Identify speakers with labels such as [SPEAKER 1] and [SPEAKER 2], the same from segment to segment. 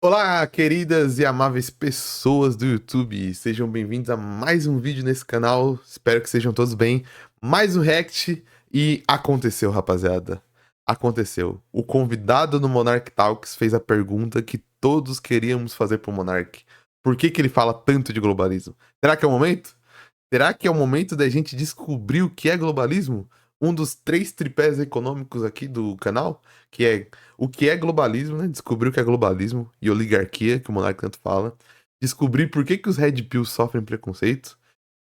[SPEAKER 1] Olá, queridas e amáveis pessoas do YouTube, sejam bem-vindos a mais um vídeo nesse canal, espero que sejam todos bem. Mais um React e aconteceu, rapaziada. Aconteceu. O convidado no Monarch Talks fez a pergunta que todos queríamos fazer pro Monarch. Por que que ele fala tanto de globalismo? Será que é o momento? Será que é o momento da gente descobrir o que é globalismo? Um dos três tripés econômicos aqui do canal, que é o que é globalismo, né? Descobrir o que é globalismo e oligarquia, que o Monark tanto fala. Descobrir por que que os Red Pills sofrem preconceito.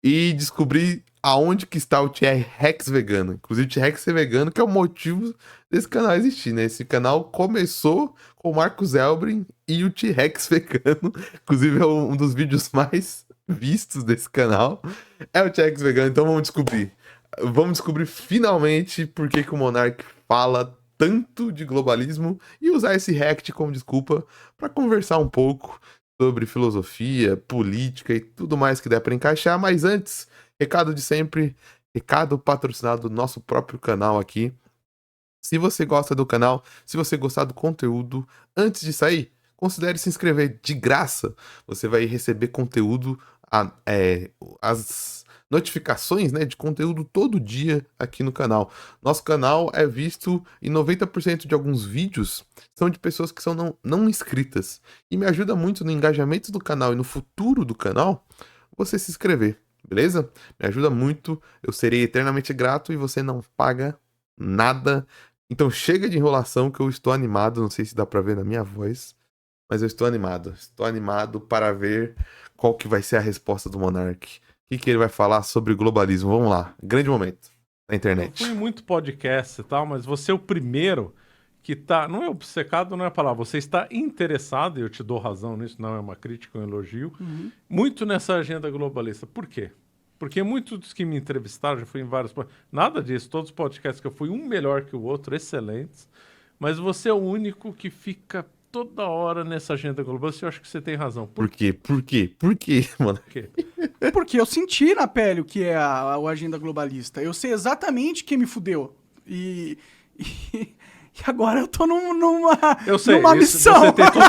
[SPEAKER 1] E descobrir aonde que está o T-Rex vegano. Inclusive, o T-Rex ser vegano, que é o motivo desse canal existir, né? Esse canal começou com o Marcos Elbrin e o T-Rex vegano. Inclusive, é um dos vídeos mais vistos desse canal. É o T-Rex vegano, então vamos descobrir. Vamos descobrir finalmente por que que o Monark fala tanto de globalismo e usar esse React como desculpa para conversar um pouco sobre filosofia, política e tudo mais que der para encaixar. Mas antes, recado de sempre, recado patrocinado do nosso próprio canal aqui. Se você gosta do canal, se você gostar do conteúdo, antes de sair, considere se inscrever de graça. Você vai receber conteúdo, as notificações, né, de conteúdo todo dia aqui no canal. Nosso canal é visto em 90% de alguns vídeos são de pessoas que são não inscritas. E me ajuda muito no engajamento do canal e no futuro do canal você se inscrever, beleza? Me ajuda muito, eu serei eternamente grato e você não paga nada. Então chega de enrolação que eu estou animado, não sei se dá pra ver na minha voz, mas eu estou animado. Estou animado para ver qual que vai ser a resposta do Monark. O que que ele vai falar sobre globalismo? Vamos lá, grande momento na
[SPEAKER 2] Eu fui em
[SPEAKER 1] internet.
[SPEAKER 2] muito podcast e tal, mas você é o primeiro que tá. Não é obcecado, não é a palavra. Você está interessado, e eu te dou razão nisso, não é uma crítica, é um elogio, muito nessa agenda globalista. Por quê? Porque muitos dos que me entrevistaram, já fui em vários. Nada disso, todos os podcasts que eu fui, um melhor que o outro, excelentes. Mas você é o único que fica toda hora nessa agenda globalista e eu acho que você tem razão. Por
[SPEAKER 1] Por quê? Por quê? Por quê, mano?
[SPEAKER 2] quê?
[SPEAKER 3] Porque eu senti na pele o que é a agenda globalista. Eu sei exatamente quem me fudeu. E agora eu tô
[SPEAKER 2] Eu sei,
[SPEAKER 3] numa
[SPEAKER 2] isso,
[SPEAKER 3] missão.
[SPEAKER 2] você tem tudo.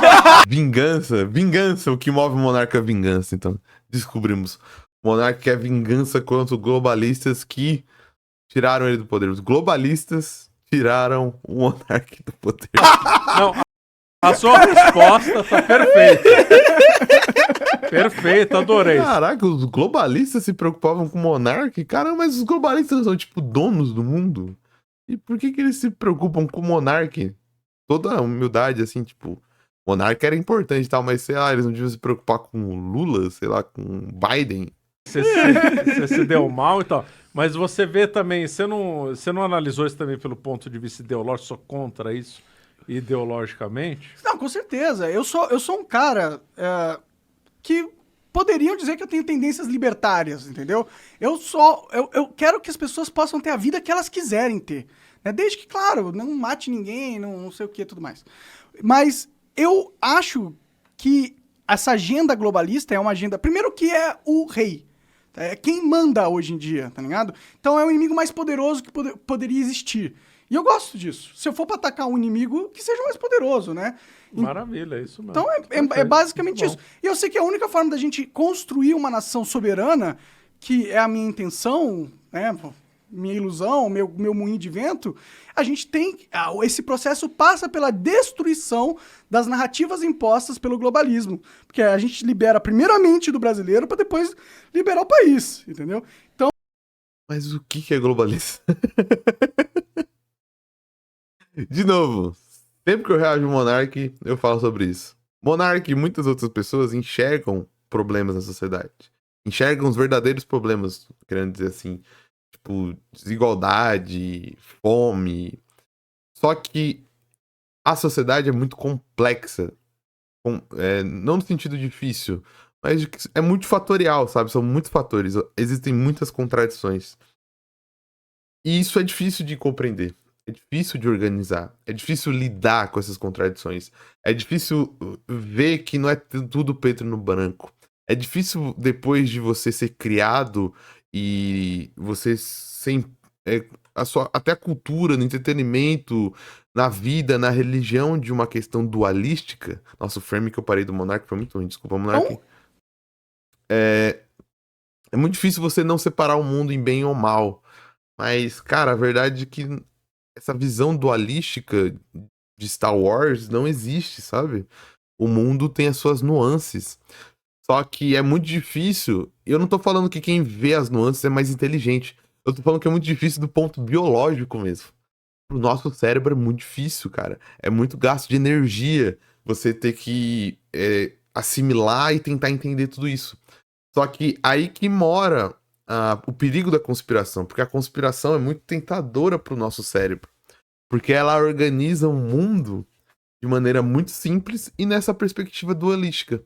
[SPEAKER 1] Vingança, vingança, o que move o Monarca é vingança, então. Descobrimos. O Monarca quer vingança contra os globalistas que tiraram ele do poder. Os globalistas tiraram o Monarca do poder.
[SPEAKER 2] Não, a sua resposta tá perfeita. Perfeito, adorei.
[SPEAKER 1] Caraca, os globalistas se preocupavam com o monarca? Caramba, mas os globalistas são, tipo, donos do mundo? E por que que eles se preocupam com o monarca? Toda a humildade, assim, tipo, o monarca era importante e tal, mas sei lá, eles não deviam se preocupar com o Lula, sei lá, com o Biden.
[SPEAKER 2] Você se deu mal e tal. Mas você vê também, você não analisou isso também pelo ponto de vista ideológico, sou contra isso ideologicamente?
[SPEAKER 3] Não, com certeza. Eu sou um cara que poderiam dizer que eu tenho tendências libertárias, entendeu? Eu quero que as pessoas possam ter a vida que elas quiserem ter. Né? Desde que, claro, não mate ninguém, não sei o que e tudo mais. Mas eu acho que essa agenda globalista é uma agenda. Primeiro, que é o rei. É quem manda hoje em dia, tá ligado? Então é o inimigo mais poderoso que poderia existir. E eu gosto disso. Se eu for pra atacar um inimigo, que seja mais poderoso, né?
[SPEAKER 2] Maravilha, é isso mesmo.
[SPEAKER 3] Então é
[SPEAKER 2] Perfeito,
[SPEAKER 3] basicamente
[SPEAKER 2] muito
[SPEAKER 3] isso.
[SPEAKER 2] bom.
[SPEAKER 3] E eu sei que a única forma da gente construir uma nação soberana, que é a minha intenção, né, minha ilusão, meu moinho de vento, a gente tem. Esse processo passa pela destruição das narrativas impostas pelo globalismo. Porque a gente libera primeiramente do brasileiro para depois liberar o país, entendeu? Então,
[SPEAKER 1] Mas o que que é globalista? De novo, sempre que eu reajo ao Monark, eu falo sobre isso. Monark e muitas outras pessoas enxergam problemas na sociedade. Enxergam os verdadeiros problemas, querendo dizer assim, tipo, desigualdade, fome. Só que a sociedade é muito complexa. Não no sentido difícil, mas é multifatorial, sabe? São muitos fatores, existem muitas contradições. E isso é difícil de compreender. É difícil de organizar. É difícil lidar com essas contradições. É difícil ver que não é tudo preto no branco. É difícil, depois de você ser criado e você ser até a cultura, no entretenimento, na vida, na religião de uma questão dualística. Nossa, o frame que eu parei do Monark foi muito ruim, desculpa, Monark. É muito difícil você não separar o mundo em bem ou mal. Mas, cara, a verdade é que essa visão dualística de Star Wars não existe, sabe? O mundo tem as suas nuances. Só que é muito difícil. Eu não tô falando que quem vê as nuances é mais inteligente. Eu tô falando que é muito difícil do ponto biológico mesmo. Pro nosso cérebro é muito difícil, cara. É muito gasto de energia você ter que assimilar e tentar entender tudo isso. Só que aí que mora o perigo da conspiração, porque a conspiração é muito tentadora pro nosso cérebro. Porque ela organiza o mundo de maneira muito simples e nessa perspectiva dualística.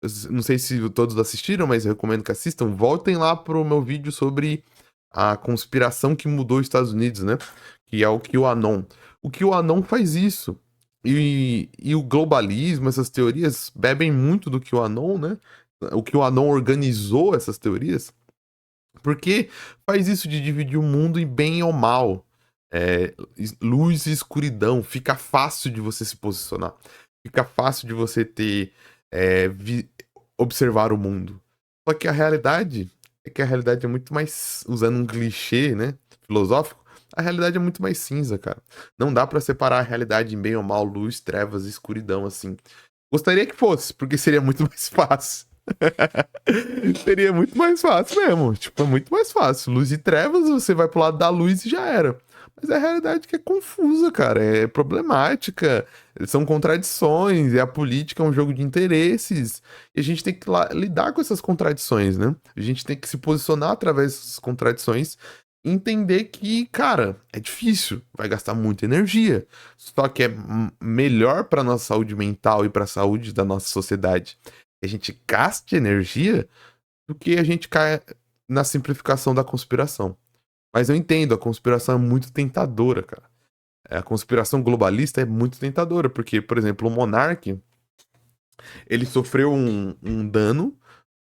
[SPEAKER 1] Eu não sei se todos assistiram, mas eu recomendo que assistam. Voltem lá pro meu vídeo sobre a conspiração que mudou os Estados Unidos, né? Que é o QAnon. O QAnon faz isso. E o globalismo, essas teorias, bebem muito do QAnon, né? O QAnon organizou essas teorias. Porque faz isso de dividir o mundo em bem ou mal. Luz e escuridão. Fica fácil de você se posicionar. Fica fácil de você ter... observar o mundo. Só que a realidade é muito mais, usando um clichê, né, filosófico, a realidade é muito mais cinza, cara. Não dá pra separar a realidade em bem ou mal, luz, trevas, escuridão, assim. Gostaria que fosse, porque seria muito mais fácil. Seria muito mais fácil mesmo. Tipo, é muito mais fácil. Luz e trevas, você vai pro lado da luz e já era. Mas a realidade que é confusa, cara. É problemática. São contradições. E a política é um jogo de interesses. E a gente tem que lidar com essas contradições, né? A gente tem que se posicionar através dessas contradições e entender que, cara, é difícil. Vai gastar muita energia. Só que é melhor pra nossa saúde mental e pra saúde da nossa sociedade que a gente gaste energia do que a gente caia na simplificação da conspiração. Mas eu entendo, a conspiração é muito tentadora, cara. A conspiração globalista é muito tentadora, porque, por exemplo, o Monark, ele sofreu um dano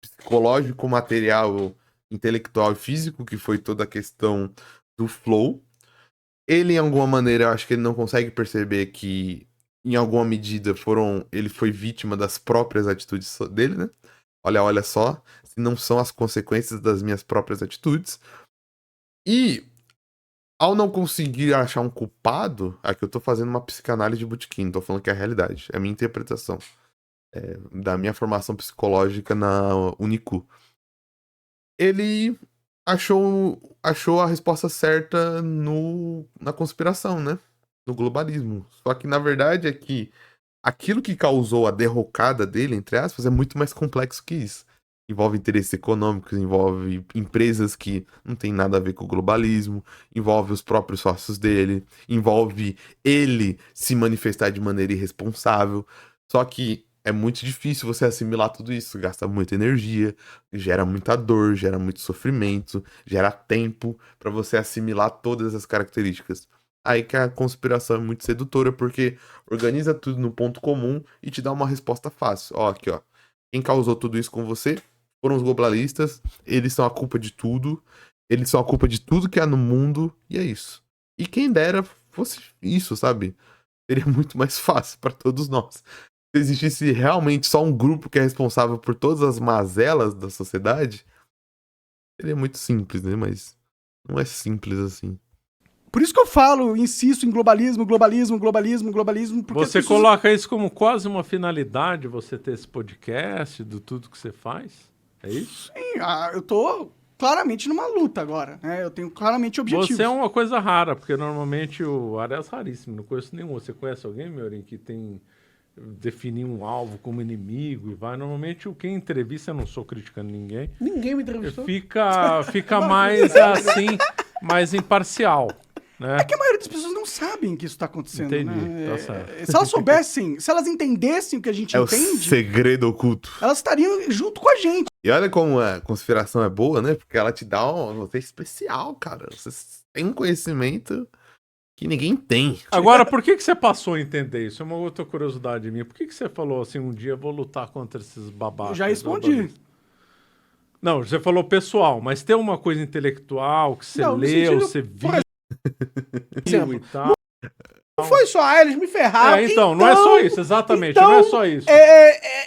[SPEAKER 1] psicológico, material, intelectual e físico, que foi toda a questão do flow. Ele, em alguma maneira, eu acho que ele não consegue perceber que, em alguma medida, ele foi vítima das próprias atitudes dele, né? Olha só, se não são as consequências das minhas próprias atitudes. E, ao não conseguir achar um culpado, aqui eu tô fazendo uma psicanálise de botequim, tô falando que é a realidade, é a minha interpretação da minha formação psicológica na Unicu. Ele achou a resposta certa na conspiração, né? No globalismo. Só que, na verdade, é que aquilo que causou a derrocada dele, entre aspas, é muito mais complexo que isso. Envolve interesses econômicos, envolve empresas que não tem nada a ver com o globalismo, envolve os próprios sócios dele, envolve ele se manifestar de maneira irresponsável. Só que é muito difícil você assimilar tudo isso, gasta muita energia, gera muita dor, gera muito sofrimento, gera tempo para você assimilar todas as características. Aí que a conspiração é muito sedutora, porque organiza tudo no ponto comum e te dá uma resposta fácil. Ó, aqui, ó. Quem causou tudo isso com você foram os globalistas, eles são a culpa de tudo, eles são a culpa de tudo que há no mundo, e é isso. E quem dera fosse isso, sabe? Seria muito mais fácil para todos nós. Se existisse realmente só um grupo que é responsável por todas as mazelas da sociedade, seria muito simples, né? Mas não é simples assim.
[SPEAKER 3] Por isso que eu falo, insisto em globalismo, globalismo, globalismo, globalismo. Porque
[SPEAKER 2] você coloca isso como quase uma finalidade, você ter esse podcast, do tudo que você faz? É isso?
[SPEAKER 3] Sim, eu tô claramente numa luta agora, né? Eu tenho claramente objetivos.
[SPEAKER 2] Você é uma coisa rara, porque normalmente o Arias é raríssimo, não conheço nenhum. Você conhece alguém, Miorim, que tem definir um alvo como inimigo e vai? Normalmente quem entrevista, eu não sou criticando ninguém.
[SPEAKER 3] Ninguém me entrevistou.
[SPEAKER 2] Fica mais assim, mais imparcial. Né?
[SPEAKER 3] É que a maioria das pessoas não sabem que isso tá acontecendo.
[SPEAKER 2] Entendi,
[SPEAKER 3] né?
[SPEAKER 2] tá certo.
[SPEAKER 3] Se elas soubessem, se elas entendessem o que a gente entende...
[SPEAKER 1] É o segredo oculto.
[SPEAKER 3] Elas estariam junto com a gente.
[SPEAKER 1] E olha como a conspiração é boa, né? Porque ela te dá você é especial, cara. Você tem um conhecimento que ninguém tem.
[SPEAKER 2] Agora, por que você passou a entender isso? É uma outra curiosidade minha. Por que você falou assim, um dia eu vou lutar contra esses babacas?
[SPEAKER 3] Eu já respondi.
[SPEAKER 2] Não, você falou pessoal, mas tem uma coisa intelectual que você leu, você viu... Rio e tal.
[SPEAKER 4] Não foi só, eles me ferraram.
[SPEAKER 2] Então, não é só isso, exatamente,
[SPEAKER 4] então,
[SPEAKER 2] não é só isso.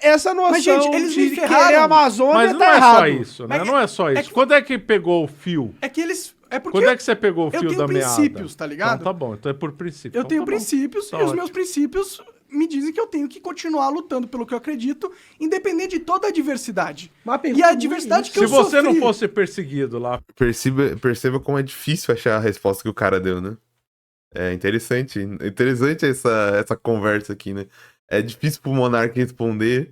[SPEAKER 4] Essa noção
[SPEAKER 3] Mas, gente, eles
[SPEAKER 4] de
[SPEAKER 3] me ferraram.
[SPEAKER 4] querer a Amazônia
[SPEAKER 2] Mas não
[SPEAKER 4] tá
[SPEAKER 2] é
[SPEAKER 4] errado.
[SPEAKER 2] só isso, né? Não é só isso.
[SPEAKER 3] que-
[SPEAKER 2] Quando é que pegou o fio?
[SPEAKER 3] É que eles... É porque
[SPEAKER 2] Quando é que você pegou o
[SPEAKER 3] eu
[SPEAKER 2] fio
[SPEAKER 3] tenho
[SPEAKER 2] da meada?
[SPEAKER 3] princípios, tá ligado?
[SPEAKER 2] Então tá bom, então é por princípio.
[SPEAKER 3] eu
[SPEAKER 2] Então
[SPEAKER 3] tenho
[SPEAKER 2] tá bom.
[SPEAKER 3] princípios,
[SPEAKER 2] Tá
[SPEAKER 3] e os
[SPEAKER 2] ótimo.
[SPEAKER 3] meus princípios me dizem que eu tenho que continuar lutando pelo que eu acredito, independente de toda a diversidade.
[SPEAKER 4] Mas a
[SPEAKER 3] E
[SPEAKER 4] pergunta
[SPEAKER 3] a
[SPEAKER 4] é
[SPEAKER 3] diversidade que
[SPEAKER 2] Se
[SPEAKER 3] eu
[SPEAKER 2] você não
[SPEAKER 3] sofri-
[SPEAKER 2] fosse perseguido lá,
[SPEAKER 1] Perceba como é difícil achar a resposta que o cara deu, né? É interessante essa conversa aqui, né? É difícil pro Monark responder,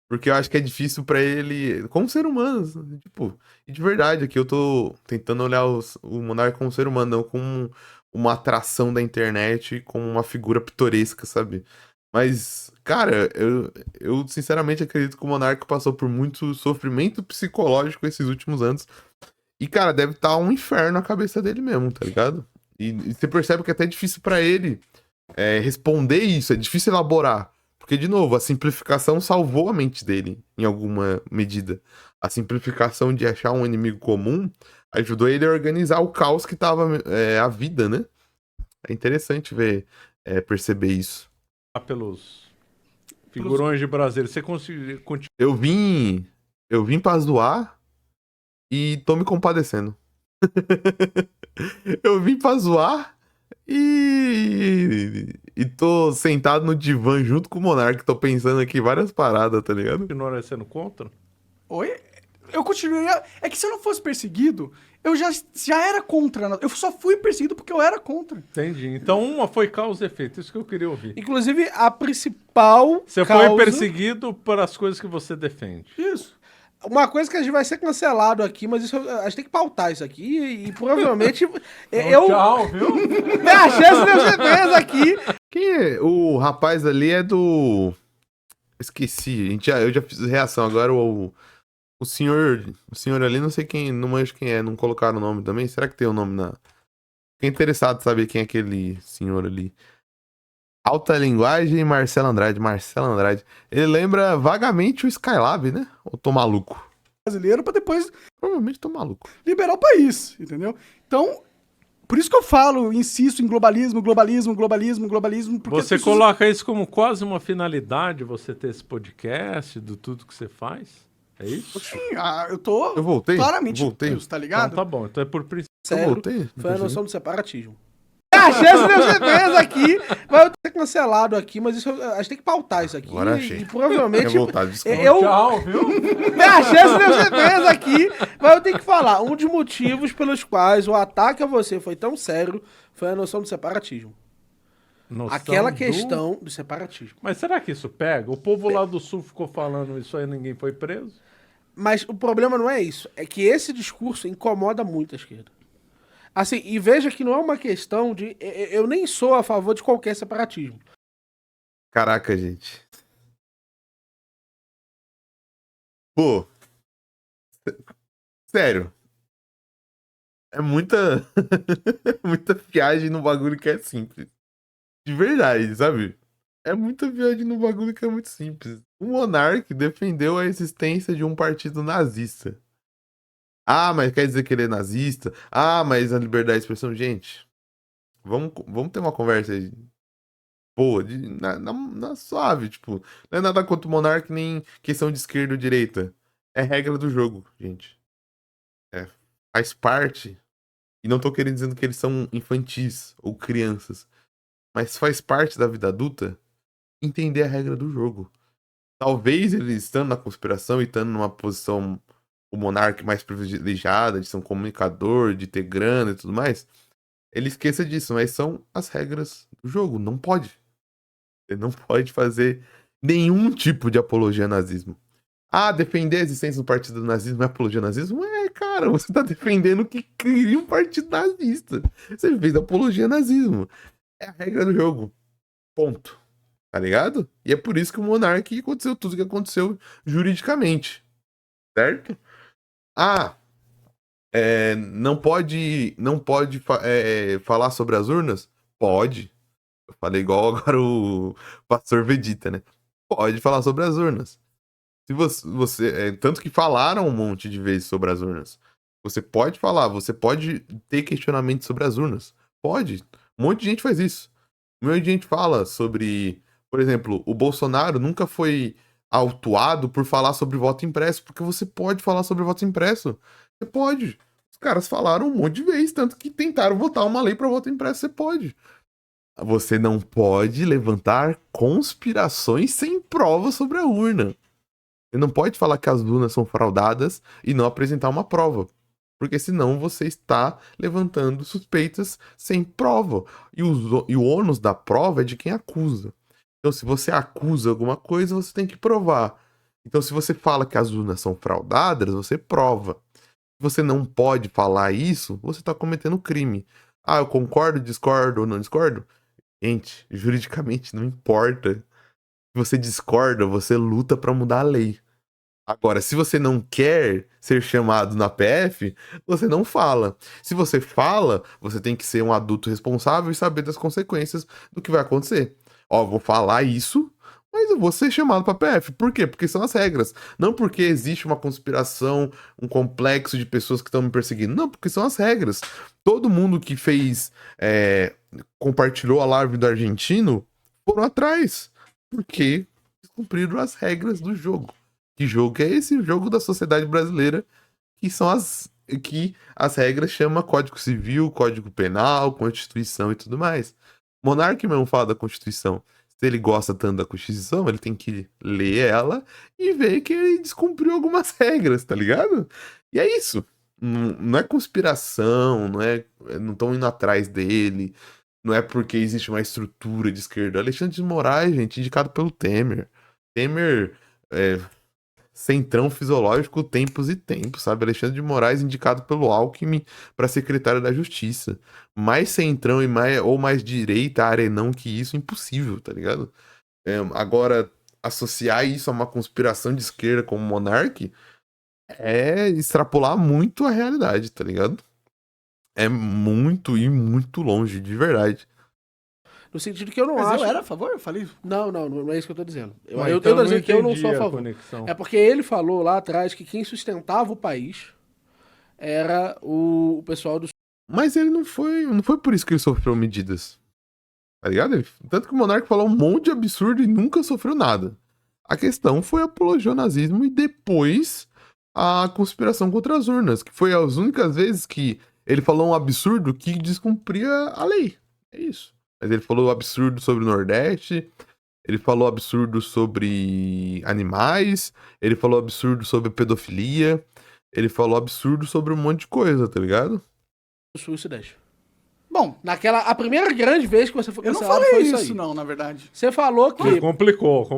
[SPEAKER 1] porque eu acho que é difícil pra ele, como ser humano, tipo, e de verdade, aqui eu tô tentando olhar o Monark como ser humano, não como uma atração da internet, como uma figura pitoresca, sabe? Mas, cara, eu sinceramente acredito que o Monark passou por muito sofrimento psicológico esses últimos anos. E, cara, deve estar um inferno na cabeça dele mesmo, tá ligado? E você percebe que é até difícil pra ele responder isso, é difícil elaborar. Porque, de novo, a simplificação salvou a mente dele, em alguma medida. A simplificação de achar um inimigo comum ajudou ele a organizar o caos que tava a vida, né? É interessante perceber isso.
[SPEAKER 2] pelos figurões de Brasília, você conseguiu
[SPEAKER 1] Eu vim pra zoar e tô me compadecendo. Eu vim pra zoar e tô sentado no divã junto com o Monark. Tô pensando aqui várias paradas, tá ligado?
[SPEAKER 2] continuar sendo contra?
[SPEAKER 3] Oi? Eu continuaria... É que se eu não fosse perseguido, eu já era contra. Eu só fui perseguido porque eu era contra.
[SPEAKER 2] Entendi. Então uma foi causa e efeito, isso que eu queria ouvir.
[SPEAKER 4] Inclusive, a principal
[SPEAKER 2] Você
[SPEAKER 4] causa...
[SPEAKER 2] foi perseguido pelas coisas que você defende.
[SPEAKER 3] Isso.
[SPEAKER 4] Uma coisa que a gente vai ser cancelado aqui, mas isso a gente tem que pautar isso aqui e provavelmente eu...
[SPEAKER 2] Tchau, viu?
[SPEAKER 4] Minha chance de eu ser preso aqui.
[SPEAKER 1] Quem é? O rapaz ali é do. Esqueci, eu já fiz reação. Agora o senhor ali, não sei quem, não manjo quem é, não colocaram o nome também. Será que tem o nome na. Fiquei interessado em saber quem é aquele senhor ali. Alta Linguagem, Marcelo Andrade. Ele lembra vagamente o Skylab, né? Ou tô maluco?
[SPEAKER 3] Brasileiro pra depois
[SPEAKER 1] Provavelmente tô maluco.
[SPEAKER 3] liberar o país, entendeu? Então, por isso que eu falo, insisto em globalismo, porque
[SPEAKER 2] Você
[SPEAKER 3] as pessoas-
[SPEAKER 2] coloca isso como quase uma finalidade, você ter esse podcast, do tudo que você faz? É isso?
[SPEAKER 3] Sim, eu tô
[SPEAKER 1] Eu voltei?
[SPEAKER 3] claramente
[SPEAKER 1] Voltei?
[SPEAKER 3] isso, tá
[SPEAKER 2] Então
[SPEAKER 3] ligado?
[SPEAKER 2] tá bom, então é por princípio.
[SPEAKER 1] Eu
[SPEAKER 4] Sério,
[SPEAKER 1] voltei?
[SPEAKER 4] foi a noção do separatismo. A chance de eu ser preso aqui, vai eu ser cancelado aqui, mas isso a gente tem que pautar isso aqui
[SPEAKER 1] Agora achei.
[SPEAKER 4] e provavelmente
[SPEAKER 1] Revoltado, desculpa.
[SPEAKER 4] eu...
[SPEAKER 2] viu?
[SPEAKER 4] A chance de eu ser preso aqui, mas eu tenho que falar. Um dos motivos pelos quais o ataque a você foi tão sério foi a noção do separatismo.
[SPEAKER 2] Noção
[SPEAKER 4] Aquela
[SPEAKER 2] do-
[SPEAKER 4] questão do separatismo.
[SPEAKER 2] Mas será que isso pega? O povo lá do sul ficou falando isso aí, ninguém foi preso?
[SPEAKER 4] Mas o problema não é isso. É que esse discurso incomoda muito a esquerda. Assim, e veja que não é uma questão de... Eu nem sou a favor de qualquer separatismo.
[SPEAKER 1] Caraca, gente. Pô. Sério. É muita. muita viagem no bagulho que é simples. De verdade, sabe? É muita viagem no bagulho que é muito simples. O Monark defendeu a existência de um partido nazista. Ah, mas quer dizer que ele é nazista? Ah, mas a liberdade de expressão. Gente, vamos ter uma conversa aí. Boa, na suave, tipo. Não é nada contra o Monark, nem questão de esquerda ou direita. É regra do jogo, gente. Faz parte. E não tô querendo dizendo que eles são infantis ou crianças. Mas faz parte da vida adulta entender a regra do jogo. Talvez eles estando na conspiração e estando numa posição, o monarca mais privilegiada, de ser um comunicador, de ter grana e tudo mais, ele esqueça disso, mas são as regras do jogo. Não pode. Você não pode fazer nenhum tipo de apologia ao nazismo. Ah, defender a existência do partido do nazismo é apologia ao nazismo? Cara, você tá defendendo que cria um partido nazista. Você fez apologia ao nazismo. É a regra do jogo. Ponto. Tá ligado? E é por isso que o Monark aconteceu tudo que aconteceu juridicamente. Certo? Ah, não pode falar sobre as urnas? Pode. Eu falei igual agora o pastor Vegeta, né? Pode falar sobre as urnas. Se você tanto que falaram um monte de vezes sobre as urnas. Você pode falar, você pode ter questionamento sobre as urnas. Pode. Um monte de gente faz isso. Um monte de gente fala sobre... Por exemplo, o Bolsonaro nunca foi autuado por falar sobre voto impresso, porque você pode falar sobre voto impresso. Você pode. Os caras falaram um monte de vezes, tanto que tentaram votar uma lei para voto impresso. Você pode. Você não pode levantar conspirações sem prova sobre a urna. Você não pode falar que as urnas são fraudadas e não apresentar uma prova. Porque senão você está levantando suspeitas sem prova. E o ônus da prova é de quem acusa. Então, se você acusa alguma coisa, você tem que provar. Então, se você fala que as urnas são fraudadas, você prova. Se você não pode falar isso, você está cometendo crime. Ah, eu concordo, discordo ou não discordo? Gente, juridicamente não importa. Se você discorda, você luta para mudar a lei. Agora, se você não quer ser chamado na PF, você não fala. Se você fala, você tem que ser um adulto responsável e saber das consequências do que vai acontecer. Ó, vou falar isso, mas eu vou ser chamado pra PF. Por quê? Porque são as regras. Não porque existe uma conspiração, um complexo de pessoas que estão me perseguindo. Não, porque são as regras. Todo mundo que fez, compartilhou a live do argentino, foram atrás. Porque cumpriram as regras do jogo. Que jogo é esse? O jogo da sociedade brasileira, que são que as regras chamam Código Civil, Código Penal, Constituição e tudo mais. Monark mesmo fala da Constituição. Se ele gosta tanto da Constituição, ele tem que ler ela e ver que ele descumpriu algumas regras, tá ligado? E é isso. Não é conspiração, não estão indo atrás dele, não é porque existe uma estrutura de esquerda. Alexandre de Moraes, gente, indicado pelo Temer. Temer centrão fisiológico tempos e tempos, sabe? Alexandre de Moraes indicado pelo Alckmin para secretário da Justiça. Mais centrão ou mais direita, arenão que isso, impossível, tá ligado? Agora, associar isso a uma conspiração de esquerda como Monark é extrapolar muito a realidade, tá ligado? É muito e muito longe, de verdade.
[SPEAKER 4] No sentido que eu não
[SPEAKER 3] Mas
[SPEAKER 4] acho.
[SPEAKER 3] eu era a favor? Eu falei.
[SPEAKER 4] Não é isso que eu tô dizendo. Eu
[SPEAKER 2] Então
[SPEAKER 4] tô dizendo que eu não
[SPEAKER 2] entendi
[SPEAKER 4] sou a favor.
[SPEAKER 2] conexão.
[SPEAKER 4] É porque ele falou lá atrás que quem sustentava o país era o pessoal do.
[SPEAKER 1] Mas ele não foi por isso que ele sofreu medidas. Tá ligado? Tanto que o Monark falou um monte de absurdo e nunca sofreu nada. A questão foi apologia ao nazismo e depois a conspiração contra as urnas, que foi as únicas vezes que ele falou um absurdo que descumpria a lei. É isso. Mas ele falou absurdo sobre o Nordeste, ele falou absurdo sobre animais, ele falou absurdo sobre pedofilia, ele falou absurdo sobre um monte de coisa, tá ligado?
[SPEAKER 4] Sul e Sudeste.
[SPEAKER 3] Bom,
[SPEAKER 4] A primeira grande vez que você foi
[SPEAKER 3] eu não
[SPEAKER 4] cancelado
[SPEAKER 3] falei
[SPEAKER 4] foi isso
[SPEAKER 3] isso,
[SPEAKER 4] aí.
[SPEAKER 3] não, na verdade.
[SPEAKER 4] Você falou que.
[SPEAKER 2] Complicou.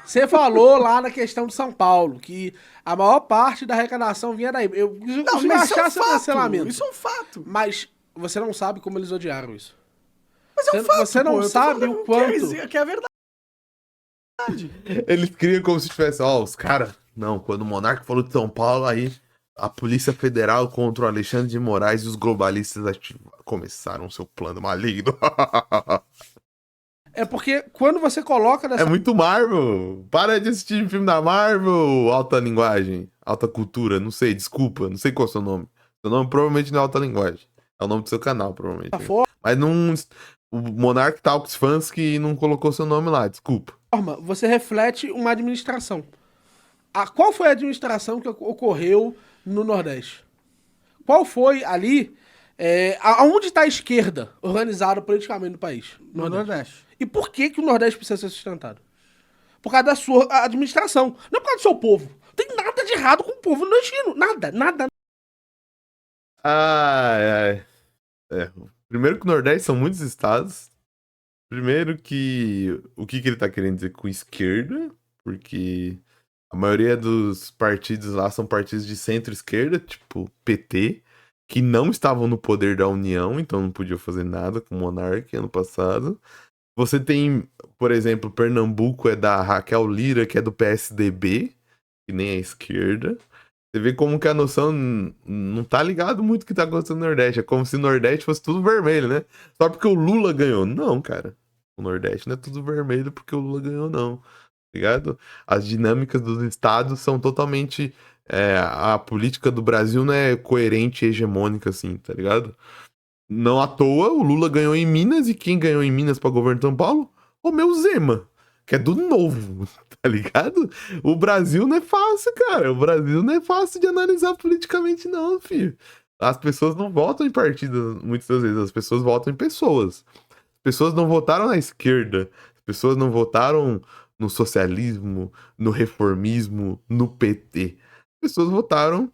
[SPEAKER 4] Você falou lá na questão de São Paulo, que a maior parte da arrecadação vinha daí. Eu
[SPEAKER 3] Não,
[SPEAKER 4] consigo
[SPEAKER 3] mas isso é
[SPEAKER 4] achar
[SPEAKER 3] um
[SPEAKER 4] seu
[SPEAKER 3] fato.
[SPEAKER 4] cancelamento.
[SPEAKER 3] Isso é um fato.
[SPEAKER 4] Mas você não sabe como eles odiaram isso.
[SPEAKER 3] Mas é um fato.
[SPEAKER 4] Você não
[SPEAKER 3] pô, eu tô
[SPEAKER 4] sabe
[SPEAKER 3] falando
[SPEAKER 4] o quanto.
[SPEAKER 3] Que é a verdade.
[SPEAKER 1] Eles criam como se tivesse, os caras. Não, quando o Monark falou de São Paulo, aí a Polícia Federal contra o Alexandre de Moraes e os globalistas começaram seu plano maligno.
[SPEAKER 4] É porque quando você coloca
[SPEAKER 1] É muito Marvel. Para de assistir filme da Marvel. Alta linguagem, alta cultura, não sei, desculpa, não sei qual é o seu nome. Seu nome provavelmente não é alta linguagem. É o nome do seu canal, provavelmente. Mas não. O Monark Talks Fans que não colocou seu nome lá, desculpa.
[SPEAKER 4] Você reflete uma administração. Qual foi a administração que ocorreu no Nordeste? Qual foi ali, aonde está a esquerda organizada politicamente no país?
[SPEAKER 3] No Nordeste.
[SPEAKER 4] E por que o Nordeste precisa ser sustentado? Por causa da sua administração. Não por causa do seu povo. Não tem nada de errado com o povo nordestino. Nada.
[SPEAKER 1] Ai. Primeiro que o Nordeste são muitos estados. Primeiro que... O que ele tá querendo dizer com esquerda? Porque a maioria dos partidos lá são partidos de centro-esquerda, tipo PT, que não estavam no poder da União, então não podiam fazer nada com o Monark ano passado. Você tem, por exemplo, Pernambuco é da Raquel Lira, que é do PSDB, que nem é esquerda. Você vê como que a noção não tá ligado muito o que tá acontecendo no Nordeste. É como se o Nordeste fosse tudo vermelho, né? Só porque o Lula ganhou. Não, cara. O Nordeste não é tudo vermelho porque o Lula ganhou, não. Tá ligado? As dinâmicas dos estados são totalmente... a política do Brasil não é coerente e hegemônica, assim, tá ligado? Não à toa, o Lula ganhou em Minas, e quem ganhou em Minas pra governo de São Paulo? Romeu Zema, que é do Novo, tá ligado? O Brasil não é fácil, cara. O Brasil não é fácil de analisar politicamente, não, filho. As pessoas não votam em partidos, muitas das vezes, as pessoas votam em pessoas. As pessoas não votaram na esquerda, as pessoas não votaram no socialismo, no reformismo, no PT. As pessoas votaram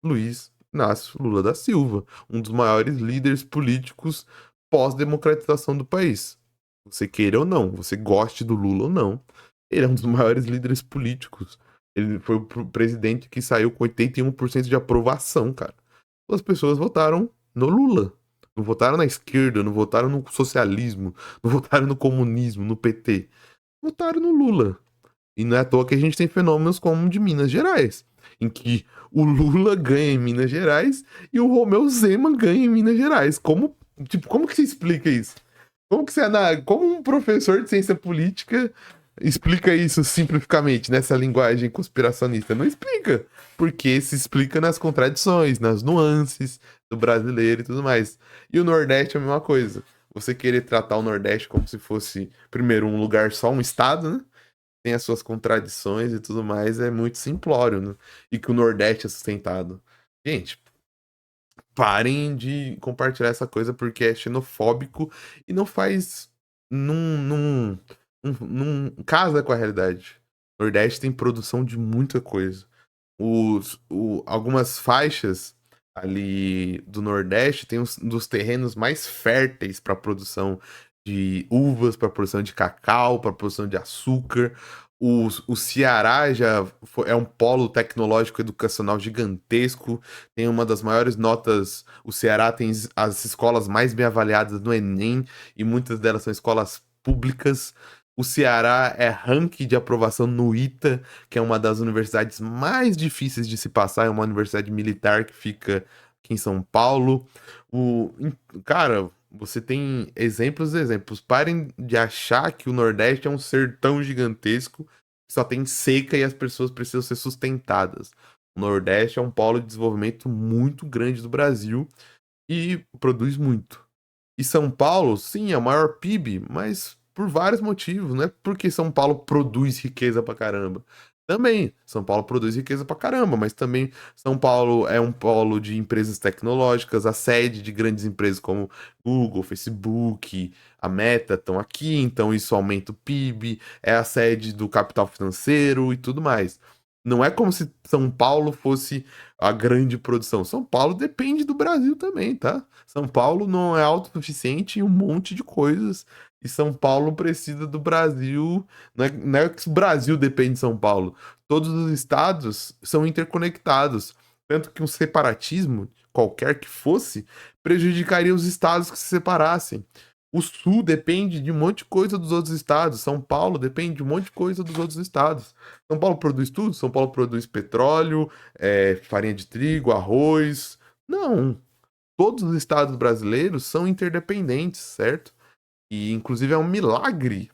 [SPEAKER 1] Luiz Inácio Lula da Silva, um dos maiores líderes políticos pós-democratização do país. Você queira ou não, você goste do Lula ou não, ele é um dos maiores líderes políticos. Ele foi o presidente que saiu com 81% de aprovação, cara. As pessoas votaram no Lula. Não votaram na esquerda, não votaram no socialismo, não votaram no comunismo, no PT. Votaram no Lula. E não é à toa que a gente tem fenômenos como o de Minas Gerais, em que o Lula ganha em Minas Gerais e o Romeu Zema ganha em Minas Gerais. Como que se explica isso? Como um professor de ciência política explica isso simplificamente, nessa linguagem conspiracionista? Não explica, porque se explica nas contradições, nas nuances do brasileiro e tudo mais. E o Nordeste é a mesma coisa. Você querer tratar o Nordeste como se fosse, primeiro, um lugar só, um estado, né? Tem as suas contradições e tudo mais, é muito simplório, né? E que o Nordeste é sustentado. Gente, parem de compartilhar essa coisa porque é xenofóbico e não faz. Não casa com a realidade. O Nordeste tem produção de muita coisa. Algumas faixas ali do Nordeste tem um dos terrenos mais férteis para produção de uvas, para produção de cacau, para produção de açúcar. O Ceará é um polo tecnológico educacional gigantesco, tem uma das maiores notas. O Ceará tem as escolas mais bem avaliadas no Enem, e muitas delas são escolas públicas. O Ceará é ranking de aprovação no ITA, que é uma das universidades mais difíceis de se passar, é uma universidade militar que fica aqui em São Paulo. Cara, você tem exemplos e exemplos. Parem de achar que o Nordeste é um sertão gigantesco, que só tem seca e as pessoas precisam ser sustentadas. O Nordeste é um polo de desenvolvimento muito grande do Brasil e produz muito. E São Paulo, sim, é o maior PIB, mas por vários motivos, não é porque São Paulo produz riqueza pra caramba. Também, São Paulo produz riqueza pra caramba, mas também São Paulo é um polo de empresas tecnológicas, a sede de grandes empresas como Google, Facebook, a Meta estão aqui, então isso aumenta o PIB, é a sede do capital financeiro e tudo mais. Não é como se São Paulo fosse a grande produção. São Paulo depende do Brasil também, tá? São Paulo não é autossuficiente em um monte de coisas. E São Paulo precisa do Brasil. Não é que o Brasil depende de São Paulo. Todos os estados são interconectados. Tanto que um separatismo, qualquer que fosse, prejudicaria os estados que se separassem. O Sul depende de um monte de coisa dos outros estados. São Paulo depende de um monte de coisa dos outros estados. São Paulo produz tudo. São Paulo produz petróleo, farinha de trigo, arroz. Não. Todos os estados brasileiros são interdependentes, certo? E, inclusive, é um milagre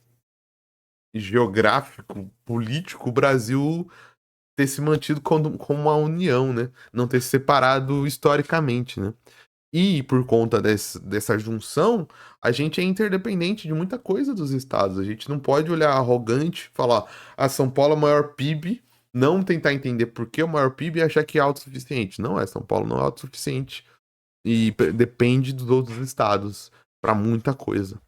[SPEAKER 1] geográfico, político, o Brasil ter se mantido como uma união, né? Não ter se separado historicamente, né? E, por conta dessa junção, a gente é interdependente de muita coisa dos estados. A gente não pode olhar arrogante, falar, São Paulo é o maior PIB, não tentar entender por que é o maior PIB e achar que é autossuficiente. Não é, São Paulo não é autossuficiente. E depende dos outros estados para muita coisa.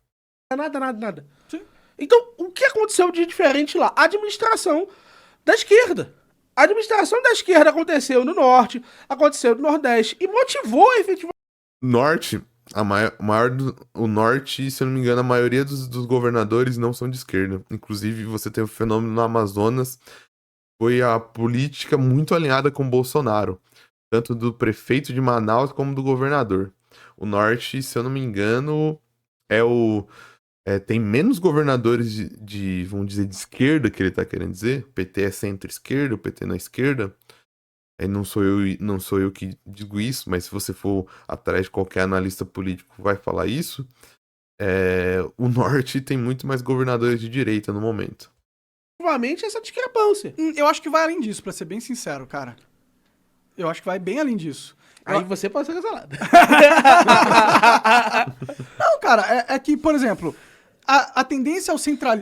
[SPEAKER 4] Nada. Sim. Então, o que aconteceu de diferente lá? A administração da esquerda. A administração da esquerda aconteceu no Norte, aconteceu no Nordeste e motivou efetivamente.
[SPEAKER 1] Norte, o Norte, se eu não me engano, a maioria dos governadores não são de esquerda. Inclusive, você tem o fenômeno no Amazonas, foi a política muito alinhada com o Bolsonaro, tanto do prefeito de Manaus como do governador. O Norte, se eu não me engano, tem menos governadores vamos dizer, de esquerda, que ele tá querendo dizer. O PT é centro-esquerda, o PT na esquerda. Não sou eu que digo isso, mas se você for atrás de qualquer analista político vai falar isso. O Norte tem muito mais governadores de direita no momento.
[SPEAKER 4] Novamente, essa discrepância.
[SPEAKER 3] Eu acho que vai além disso, pra ser bem sincero, cara. Eu acho que vai bem além disso.
[SPEAKER 4] Aí você pode ser cancelado.
[SPEAKER 3] Não, cara, é que, por exemplo, a tendência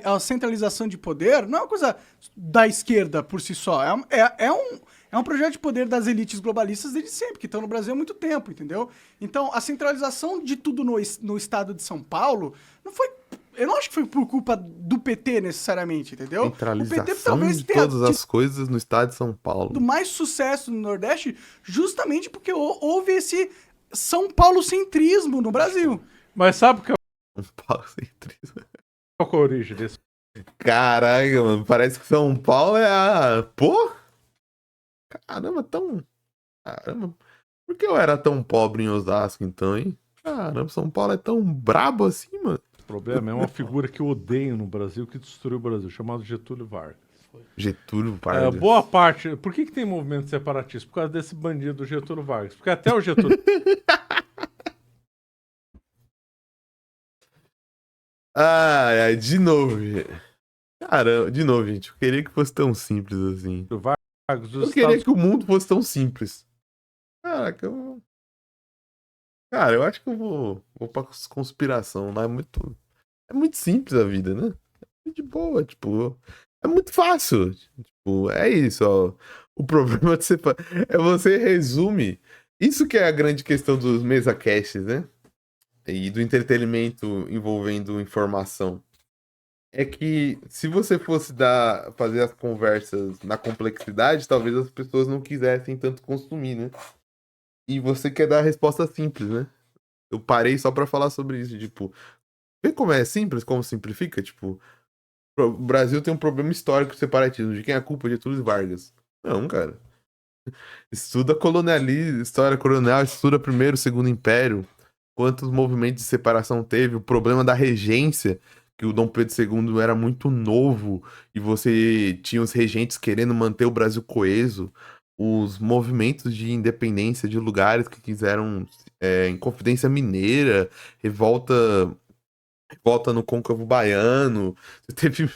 [SPEAKER 3] à centralização de poder não é uma coisa da esquerda por si só. É um projeto de poder das elites globalistas desde sempre, que estão no Brasil há muito tempo, entendeu? Então, a centralização de tudo no estado de São Paulo não foi... Eu não acho que foi por culpa do PT, necessariamente, entendeu?
[SPEAKER 1] Centralização de todas as coisas no estado de São Paulo.
[SPEAKER 3] Do mais sucesso no Nordeste, justamente porque houve esse São Paulo-centrismo no Brasil.
[SPEAKER 2] Mas sabe o que é
[SPEAKER 1] São Paulo centrismo.
[SPEAKER 2] a origem desse?
[SPEAKER 1] Caraca, mano, parece que São Paulo é a... Pô! Caramba, Caramba, por que eu era tão pobre em Osasco, então, hein? Caramba, São Paulo é tão brabo assim, mano.
[SPEAKER 2] O problema é uma figura que eu odeio no Brasil, que destruiu o Brasil, chamado Getúlio Vargas.
[SPEAKER 1] Getúlio Vargas.
[SPEAKER 2] Boa parte... Por que tem movimento separatista? Por causa desse bandido Getúlio Vargas. Porque até o Getúlio...
[SPEAKER 1] Ai, de novo, gente. Caramba, de novo, gente. Eu queria que fosse tão simples assim.
[SPEAKER 2] Vargas,
[SPEAKER 1] Eu queria que o mundo fosse tão simples. Caraca, Cara, eu acho que eu vou pra conspiração, né? É muito simples a vida, né? É de boa, tipo... É muito fácil. Tipo, é isso, ó. O problema é você resume... Isso que é a grande questão dos mesa-casts, né? E do entretenimento envolvendo informação. É que se você fosse fazer as conversas na complexidade, talvez as pessoas não quisessem tanto consumir, né? E você quer dar a resposta simples, né? Eu parei só pra falar sobre isso, tipo... Vê como é simples, como simplifica? Tipo, o Brasil tem um problema histórico de separatismo. De quem é a culpa? De Getúlio Vargas. Não, cara. Estuda colonialismo, história colonial, estuda primeiro, segundo império. Quantos movimentos de separação teve, o problema da regência, que o Dom Pedro II era muito novo e você tinha os regentes querendo manter o Brasil coeso, os movimentos de independência de lugares que quiseram Inconfidência Mineira, revolta no côncavo baiano, você teve